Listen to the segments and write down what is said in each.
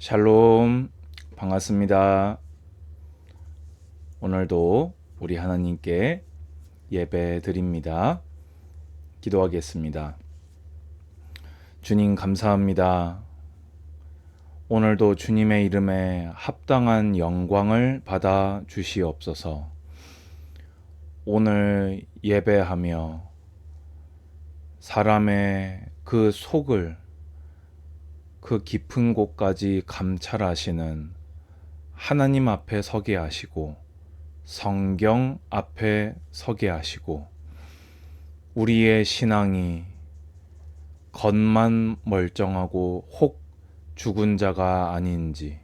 샬롬, 반갑습니다. 오늘도 우리 하나님께 예배 드립니다. 기도하겠습니다. 주님 감사합니다. 오늘도 주님의 이름에 합당한 영광을 받아 주시옵소서. 오늘 예배하며 사람의 그 속을 그 깊은 곳까지 감찰하시는 하나님 앞에 서게 하시고 성경 앞에 서게 하시고 우리의 신앙이 겉만 멀쩡하고 혹 죽은 자가 아닌지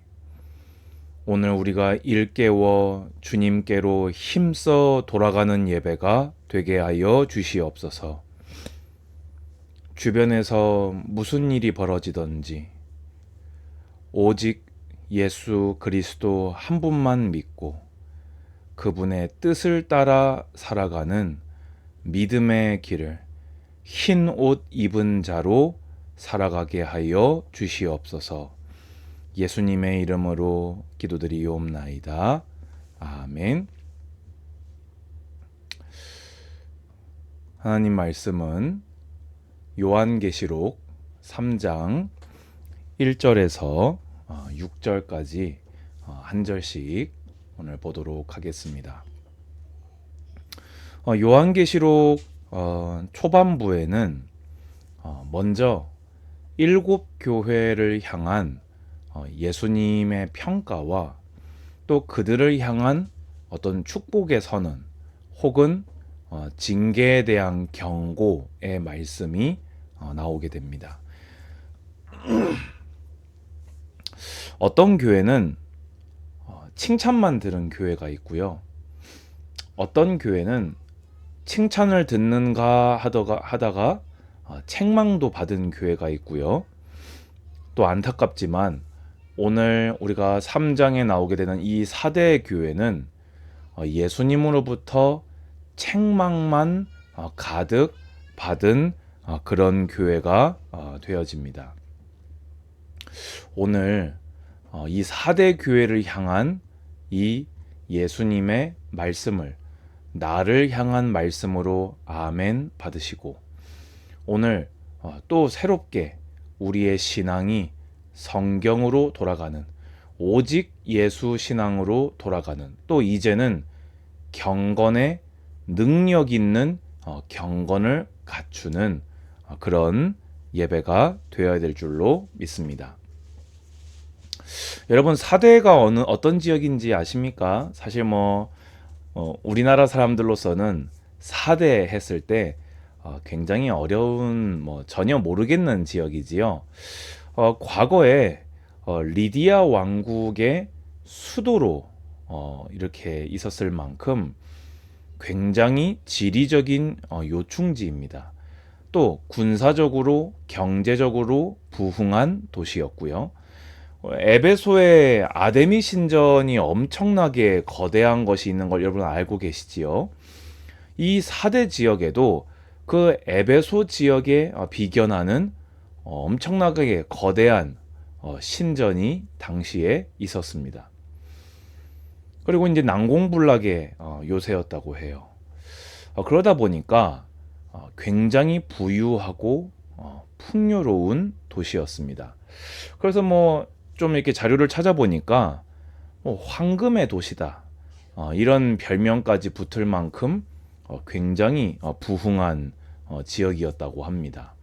오늘 우리가 일깨워 주님께로 힘써 돌아가는 예배가 되게 하여 주시옵소서. 주변에서 무슨 일이 벌어지든지 오직 예수 그리스도 한 분만 믿고 그분의 뜻을 따라 살아가는 믿음의 길을 흰 옷 입은 자로 살아가게 하여 주시옵소서. 예수님의 이름으로 기도드리옵나이다. 아멘. 하나님 말씀은 요한계시록 3장 1절에서 6절까지 한 절씩 오늘 보도록 하겠습니다. 요한계시록 초반부에는 먼저 7교회를 향한 예수님의 평가와 또 그들을 향한 어떤 축복의 선언 혹은 징계에 대한 경고의 말씀이 나오게 됩니다. 어떤 교회는 칭찬만 들은 교회가 있고요. 어떤 교회는 칭찬을 듣는가 하다가 책망도 받은 교회가 있고요. 또 안타깝지만 오늘 우리가 3장에 나오게 되는 이 4대 교회는 예수님으로부터 책망만 가득 받은 그런 교회가 되어집니다. 오늘 이 4대 교회를 향한 이 예수님의 말씀을 나를 향한 말씀으로 아멘 받으시고 오늘 또 새롭게 우리의 신앙이 성경으로 돌아가는 오직 예수 신앙으로 돌아가는 또 이제는 경건의 능력 있는 경건을 갖추는 그런 예배가 되어야 될 줄로 믿습니다. 여러분 4대가 어떤 지역인지 아십니까? 사실 우리나라 사람들로서는 4대 했을 때 굉장히 어려운 전혀 모르겠는 지역이지요. 과거에 리디아 왕국의 수도로 이렇게 있었을 만큼 굉장히 지리적인 요충지입니다. 또 군사적으로 경제적으로 부흥한 도시였고요. 에베소에 아데미 신전이 엄청나게 거대한 것이 있는 걸 여러분 알고 계시지요? 이 4대 지역에도 그 에베소 지역에 비견하는 엄청나게 거대한 신전이 당시에 있었습니다. 그리고 이제 난공불락의 요새였다고 해요. 그러다 보니까 굉장히 부유하고 풍요로운 도시였습니다. 그래서 좀 이렇게 자료를 찾아보니까 황금의 도시다 이런 별명까지 붙을 만큼 굉장히 부흥한 지역이었다고 합니다.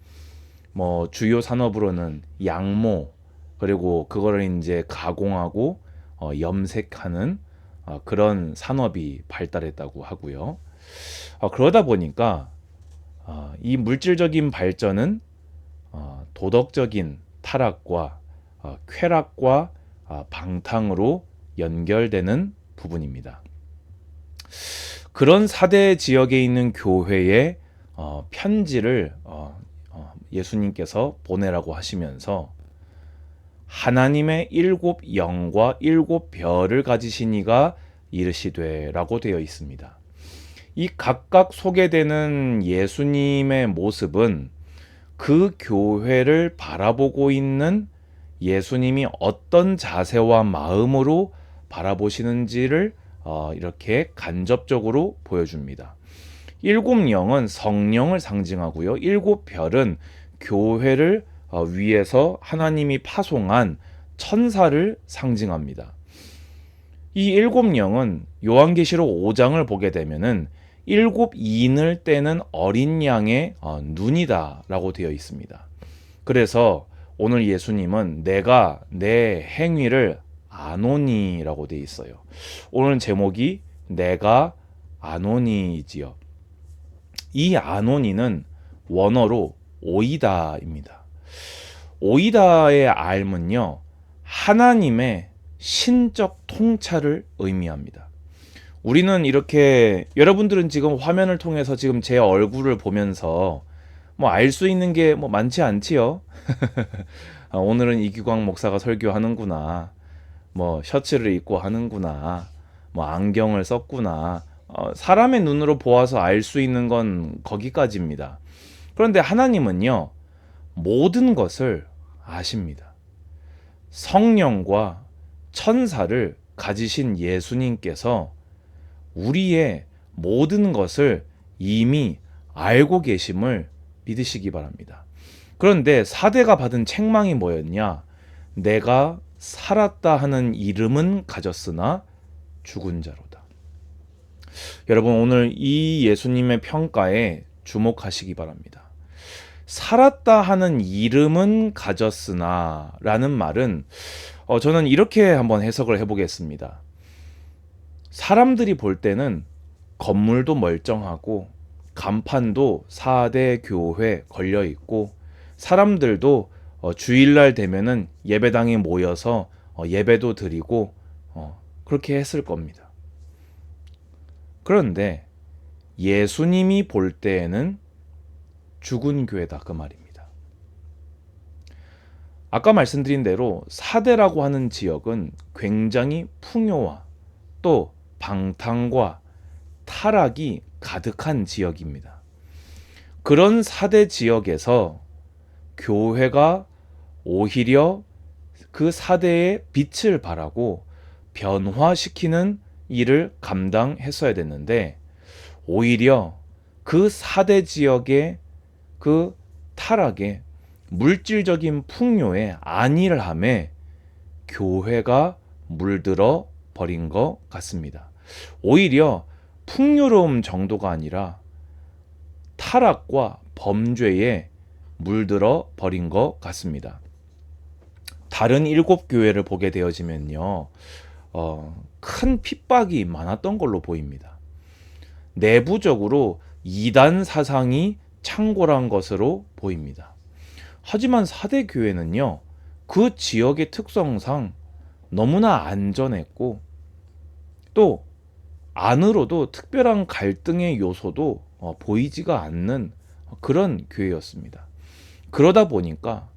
주요 산업으로는 양모 그리고 그거를 이제 가공하고 염색하는 그런 산업이 발달했다고 하고요. 그러다 보니까 이 물질적인 발전은 도덕적인 타락과 쾌락과 방탕으로 연결되는 부분입니다. 그런 4대 지역에 있는 교회에 편지를 예수님께서 보내라고 하시면서 하나님의 7 영과 7 별을 가지신 이가 이르시되 라고 되어 있습니다. 이 각각 소개되는 예수님의 모습은 그 교회를 바라보고 있는 예수님이 어떤 자세와 마음으로 바라보시는지를 이렇게 간접적으로 보여줍니다. 일곱 영은 성령을 상징하고요. 일곱 별은 교회를 위해서 하나님이 파송한 천사를 상징합니다. 이 일곱 영은 요한계시록 5장을 보게 되면은 일곱 인을 떼는 어린 양의 눈이다라고 되어 있습니다. 그래서 오늘 예수님은 내가 내 행위를 아노니라고 되어 있어요. 오늘 제목이 내가 아노니지요. 이 아노니는 원어로 오이다입니다. 오이다의 알문요, 하나님의 신적 통찰을 의미합니다. 우리는 이렇게, 여러분들은 지금 화면을 통해서 지금 제 얼굴을 보면서 뭐 알 수 있는 게 뭐 많지 않지요. 오늘은 이기광 목사가 설교하는구나, 뭐 셔츠를 입고 하는구나, 뭐 안경을 썼구나, 사람의 눈으로 보아서 알 수 있는 건 거기까지입니다. 그런데 하나님은요, 모든 것을 아십니다. 성령과 천사를 가지신 예수님께서 우리의 모든 것을 이미 알고 계심을 믿으시기 바랍니다. 그런데 사대가 받은 책망이 뭐였냐? 내가 살았다 하는 이름은 가졌으나 죽은 자로다. 여러분, 오늘 이 예수님의 평가에 주목하시기 바랍니다. 살았다 하는 이름은 가졌으나 라는 말은 저는 이렇게 한번 해석을 해보겠습니다. 사람들이 볼 때는 건물도 멀쩡하고 간판도 4대 교회 걸려 있고 사람들도 주일날 되면은 예배당에 모여서 예배도 드리고 그렇게 했을 겁니다. 그런데 예수님이 볼 때에는 죽은 교회다, 그 말입니다. 아까 말씀드린 대로 사대라고 하는 지역은 굉장히 풍요와 또 방탕과 타락이 가득한 지역입니다. 그런 사대 지역에서 교회가 오히려 그 사대의 빛을 발하고 변화시키는 일을 감당했어야 됐는데, 오히려 그 사대 지역의 그 타락에, 물질적인 풍요에 안일함에 교회가 물들어 버린 것 같습니다. 오히려 풍요로움 정도가 아니라 타락과 범죄에 물들어 버린 것 같습니다. 다른 7교회를 보게 되어지면요, 큰 핍박이 많았던 걸로 보입니다. 내부적으로 이단 사상이 창궐한 것으로 보입니다. 하지만 4대 교회는요, 그 지역의 특성상 너무나 안전했고 또 안으로도 특별한 갈등의 요소도 보이지가 않는 그런 교회였습니다. 그러다 보니까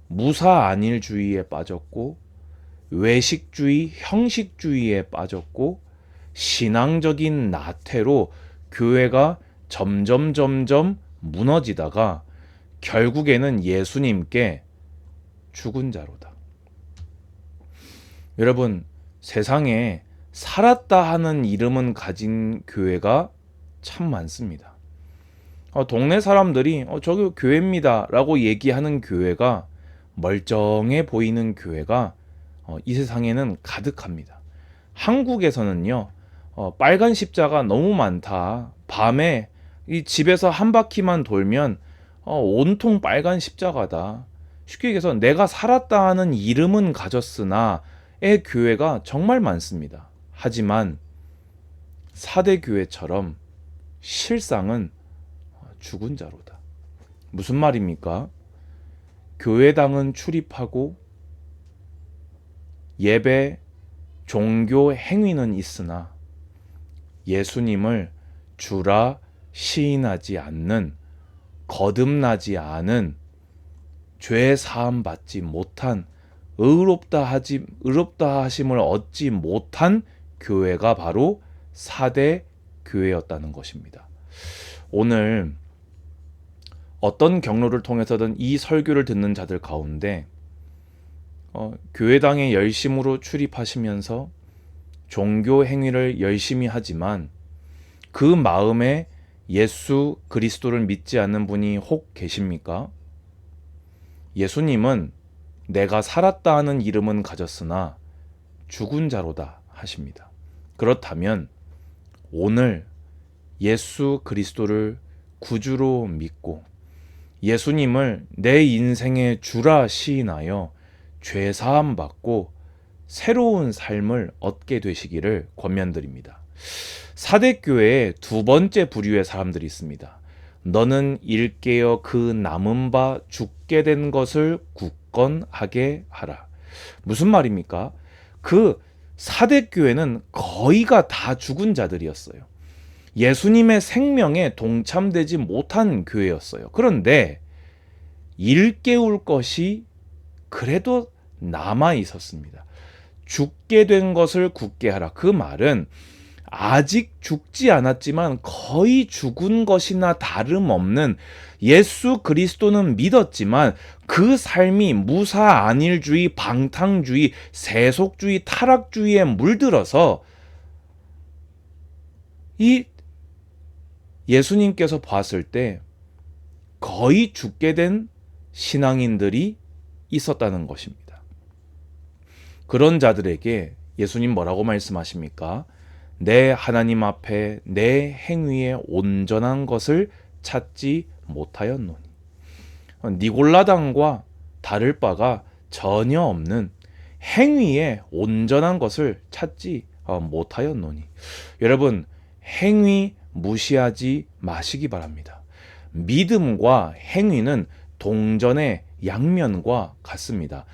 무사안일주의에 빠졌고 외식주의, 형식주의에 빠졌고 신앙적인 나태로 교회가 점점 무너지다가 결국에는 예수님께 죽은 자로다. 여러분, 세상에 살았다 하는 이름은 가진 교회가 참 많습니다. 동네 사람들이 저기 교회입니다 라고 얘기하는 교회가, 멀쩡해 보이는 교회가 이 세상에는 가득합니다. 한국에서는요, 빨간 십자가 너무 많다. 밤에 이 집에서 한 바퀴만 돌면 온통 빨간 십자가다. 쉽게 얘기해서 내가 살았다 하는 이름은 가졌으나의 교회가 정말 많습니다. 하지만 4대 교회처럼 실상은 죽은 자로다. 무슨 말입니까? 교회당은 출입하고 예배, 종교 행위는 있으나 예수님을 주라 시인하지 않는, 거듭나지 않은, 죄 사함 받지 못한, 의롭다 하심을 얻지 못한 교회가 바로 4대 교회였다는 것입니다. 오늘 어떤 경로를 통해서든 이 설교를 듣는 자들 가운데 교회당에 열심으로 출입하시면서 종교 행위를 열심히 하지만 그 마음에 예수 그리스도를 믿지 않는 분이 혹 계십니까? 예수님은 내가 살았다 하는 이름은 가졌으나 죽은 자로다 하십니다. 그렇다면 오늘 예수 그리스도를 구주로 믿고 예수님을 내 인생의 주라 시인하여 죄 사함 받고 새로운 삶을 얻게 되시기를 권면드립니다. 사대교회에 두 번째 부류의 사람들이 있습니다. 너는 일깨어 그 남은 바 죽게 된 것을 굳건하게 하라. 무슨 말입니까? 그 사대교회는 거의가 다 죽은 자들이었어요. 예수님의 생명에 동참되지 못한 교회였어요. 그런데 일깨울 것이 그래도 남아 있었습니다. 죽게 된 것을 굳게 하라. 그 말은 아직 죽지 않았지만 거의 죽은 것이나 다름없는 예수 그리스도는 믿었지만 그 삶이 무사안일주의, 방탕주의, 세속주의, 타락주의에 물들어서 이 예수님께서 봤을 때 거의 죽게 된 신앙인들이 있었다는 것입니다. 그런 자들에게 예수님 뭐라고 말씀하십니까? 내 하나님 앞에 내 행위에 온전한 것을 찾지 못하였노니. 니골라당과 다를 바가 전혀 없는 행위에 온전한 것을 찾지 못하였노니. 여러분, 행위 무시하지 마시기 바랍니다. 믿음과 행위는 동전의 양면과 같습니다.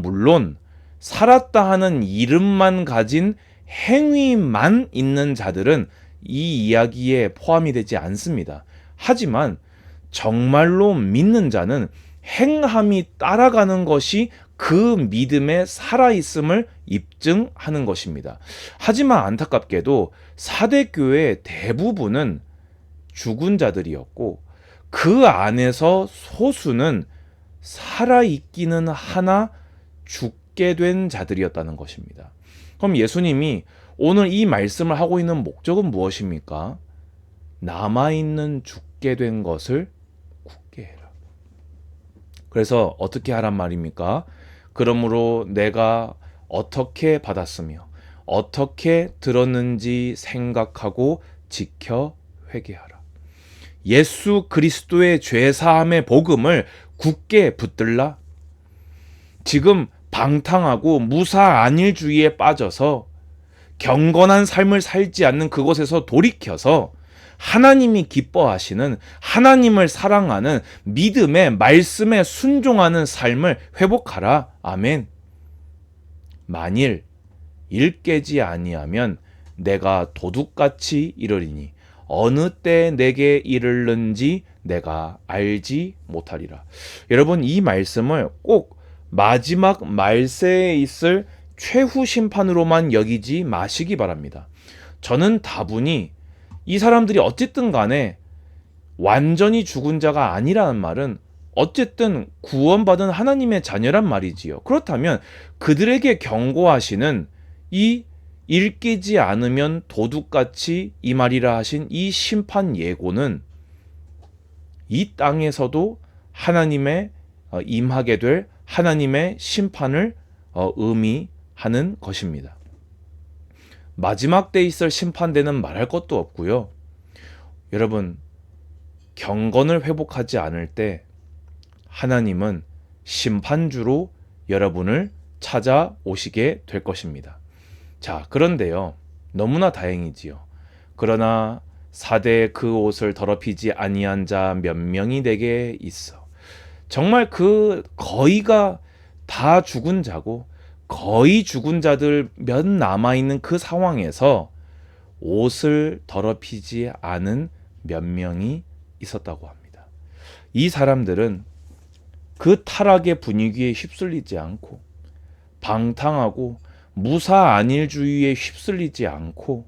물론 살았다 하는 이름만 가진 행위만 있는 자들은 이 이야기에 포함이 되지 않습니다. 하지만 정말로 믿는 자는 행함이 따라가는 것이 그 믿음의 살아있음을 입증하는 것입니다. 하지만 안타깝게도 사대교회의 대부분은 죽은 자들이었고 그 안에서 소수는 살아있기는 하나 죽게 된 자들이었다는 것입니다. 그럼 예수님이 오늘 이 말씀을 하고 있는 목적은 무엇입니까? 남아있는 죽게 된 것을 굳게 해라. 그래서 어떻게 하란 말입니까? 그러므로 내가 어떻게 받았으며 어떻게 들었는지 생각하고 지켜 회개하라. 예수 그리스도의 죄사함의 복음을 굳게 붙들라. 지금 방탕하고 무사안일주의에 빠져서 경건한 삶을 살지 않는 그곳에서 돌이켜서 하나님이 기뻐하시는, 하나님을 사랑하는 믿음의 말씀에 순종하는 삶을 회복하라. 아멘. 만일 일깨지 아니하면 내가 도둑같이 이르리니 어느 때 내게 이르는지 내가 알지 못하리라. 여러분, 이 말씀을 꼭 마지막 말세에 있을 최후 심판으로만 여기지 마시기 바랍니다. 저는 다분히 이 사람들이 어쨌든 간에 완전히 죽은 자가 아니라는 말은 어쨌든 구원받은 하나님의 자녀란 말이지요. 그렇다면 그들에게 경고하시는 이 일깨지 않으면 도둑같이 이 말이라 하신 이 심판 예고는 이 땅에서도 하나님의 임하게 될 하나님의 심판을 의미하는 것입니다. 마지막 때 있을 심판대는 말할 것도 없고요. 여러분, 경건을 회복하지 않을 때 하나님은 심판주로 여러분을 찾아오시게 될 것입니다. 자, 그런데요, 너무나 다행이지요. 그러나 사대의 그 옷을 더럽히지 아니한 자 몇 명이 내게 있어. 정말 그 거의가 다 죽은 자고 거의 죽은 자들 몇 남아있는 그 상황에서 옷을 더럽히지 않은 몇 명이 있었다고 합니다. 이 사람들은 그 타락의 분위기에 휩쓸리지 않고 방탕하고 무사안일주의에 휩쓸리지 않고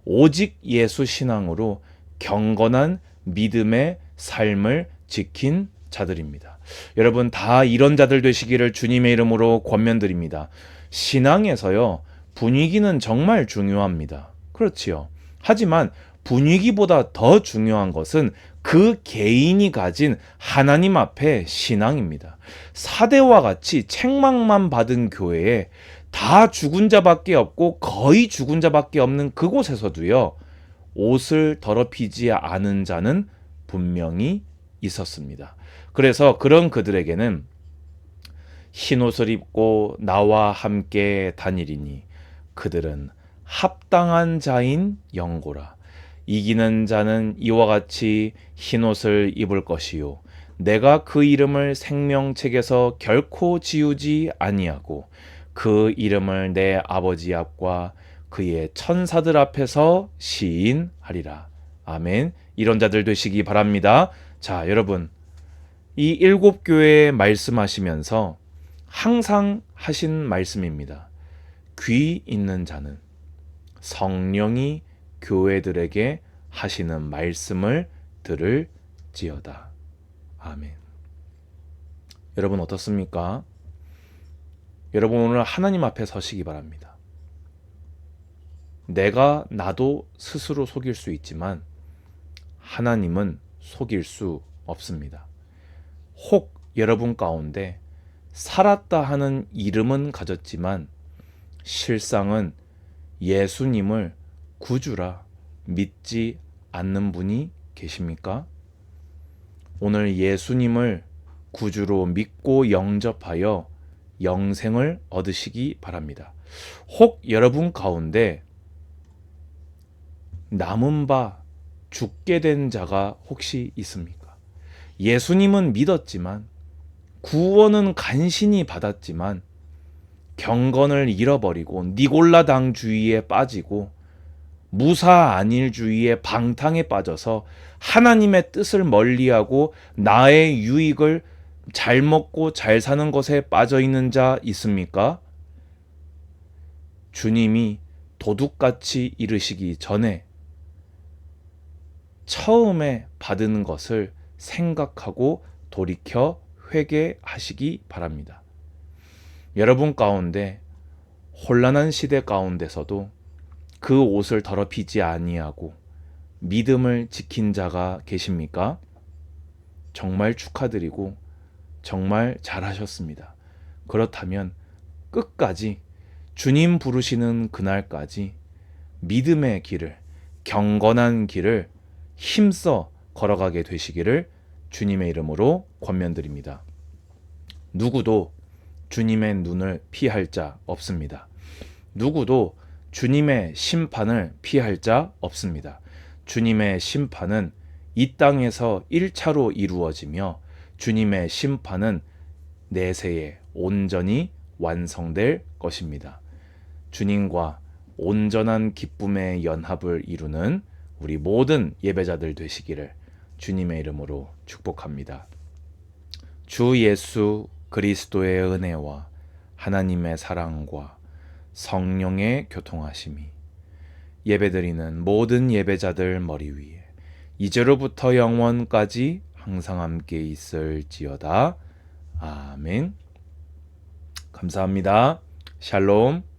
오직 예수 신앙으로 경건한 믿음의 삶을 지킨 자들입니다. 여러분 다 이런 자들 되시기를 주님의 이름으로 권면드립니다. 신앙에서요, 분위기는 정말 중요합니다. 그렇지요. 하지만 분위기보다 더 중요한 것은 그 개인이 가진 하나님 앞에 신앙입니다. 사대와 같이 책망만 받은 교회에 다 죽은 자밖에 없고 거의 죽은 자밖에 없는 그곳에서도요, 옷을 더럽히지 않은 자는 분명히 있었습니다. 그래서 그런 그들에게는 흰 옷을 입고 나와 함께 다니리니 그들은 합당한 자인 영고라. 이기는 자는 이와 같이 흰 옷을 입을 것이요 내가 그 이름을 생명책에서 결코 지우지 아니하고 그 이름을 내 아버지 앞과 그의 천사들 앞에서 시인하리라. 아멘. 이런 자들 되시기 바랍니다. 자, 여러분, 이 일곱 교회에 말씀하시면서 항상 하신 말씀입니다. 귀 있는 자는 성령이 교회들에게 하시는 말씀을 들을지어다. 아멘. 여러분 어떻습니까? 여러분 오늘 하나님 앞에 서시기 바랍니다. 나도 스스로 속일 수 있지만 하나님은 속일 수 없습니다. 혹 여러분 가운데 살았다 하는 이름은 가졌지만 실상은 예수님을 구주라 믿지 않는 분이 계십니까? 오늘 예수님을 구주로 믿고 영접하여 영생을 얻으시기 바랍니다. 혹 여러분 가운데 남은 바 죽게 된 자가 혹시 있습니까? 예수님은 믿었지만 구원은 간신히 받았지만 경건을 잃어버리고 니골라당주의에 빠지고 무사안일주의의 방탕에 빠져서 하나님의 뜻을 멀리하고 나의 유익을 잘 먹고 잘 사는 것에 빠져 있는 자 있습니까? 주님이 도둑같이 이르시기 전에 처음에 받은 것을 생각하고 돌이켜 회개하시기 바랍니다. 여러분 가운데 혼란한 시대 가운데서도 그 옷을 더럽히지 아니하고 믿음을 지킨 자가 계십니까? 정말 축하드리고 정말 잘하셨습니다. 그렇다면 끝까지 주님 부르시는 그날까지 믿음의 길을, 경건한 길을 힘써 걸어가게 되시기를 주님의 이름으로 권면드립니다. 누구도 주님의 눈을 피할 자 없습니다. 누구도 주님의 심판을 피할 자 없습니다. 주님의 심판은 이 땅에서 1차로 이루어지며 주님의 심판은 내세에 온전히 완성될 것입니다. 주님과 온전한 기쁨의 연합을 이루는 우리 모든 예배자들 되시기를 주님의 이름으로 축복합니다. 주 예수 그리스도의 은혜와 하나님의 사랑과 성령의 교통하심이 예배드리는 모든 예배자들 머리 위에 이제로부터 영원까지 항상 함께 있을지어다. 아멘. 감사합니다. 샬롬.